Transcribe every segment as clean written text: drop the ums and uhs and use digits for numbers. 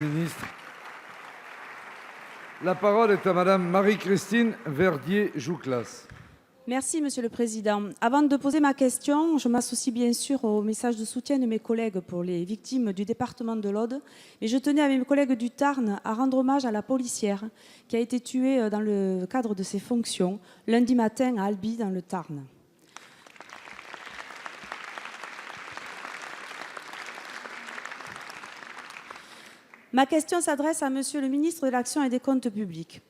Ministre. La parole est à Madame Marie-Christine Verdier-Jouclas. Merci, Monsieur le Président. Avant de poser ma question, je m'associe bien sûr au message de soutien de mes collègues pour les victimes du département de l'Aude. Mais je tenais avec mes collègues du Tarn à rendre hommage à la policière qui a été tuée dans le cadre de ses fonctions lundi matin à Albi, dans le Tarn. Ma question s'adresse à Monsieur le ministre de l'Action et des Comptes publics.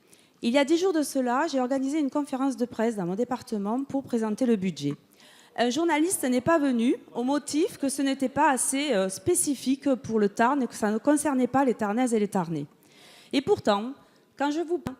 Il y a 10 jours de cela, j'ai organisé une conférence de presse dans mon département pour présenter le budget. Un journaliste n'est pas venu au motif que ce n'était pas assez spécifique pour le Tarn et que ça ne concernait pas les Tarnaises et les Tarnais. Et pourtant, quand je vous parle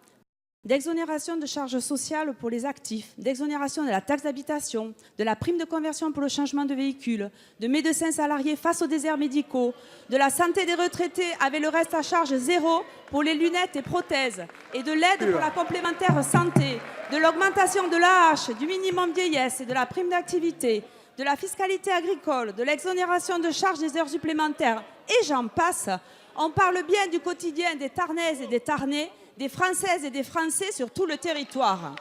d'exonération de charges sociales pour les actifs, d'exonération de la taxe d'habitation, de la prime de conversion pour le changement de véhicule, de médecins salariés face aux déserts médicaux, de la santé des retraités avec le reste à charge zéro pour les lunettes et prothèses, et de l'aide pour la complémentaire santé, de l'augmentation de l'AH, du minimum vieillesse et de la prime d'activité, de la fiscalité agricole, de l'exonération de charges des heures supplémentaires, et j'en passe, on parle bien du quotidien des Tarnaises et des Tarnais, des Françaises et des Français sur tout le territoire.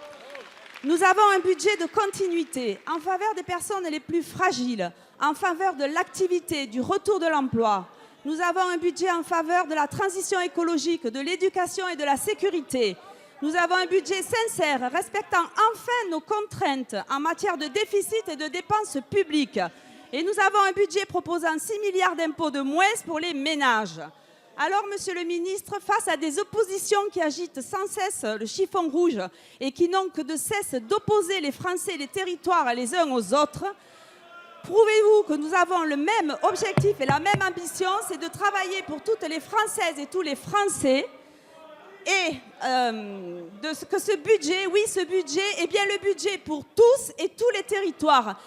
Nous avons un budget de continuité en faveur des personnes les plus fragiles, en faveur de l'activité, du retour de l'emploi. Nous avons un budget en faveur de la transition écologique, de l'éducation et de la sécurité. Nous avons un budget sincère, respectant enfin nos contraintes en matière de déficit et de dépenses publiques. Et nous avons un budget proposant 6 milliards d'impôts de moins pour les ménages. Alors, Monsieur le ministre, face à des oppositions qui agitent sans cesse le chiffon rouge et qui n'ont que de cesse d'opposer les Français et les territoires les uns aux autres, prouvez-vous que nous avons le même objectif et la même ambition, c'est de travailler pour toutes les Françaises et tous les Français et que ce budget, oui, ce budget est bien le budget pour tous et tous les territoires.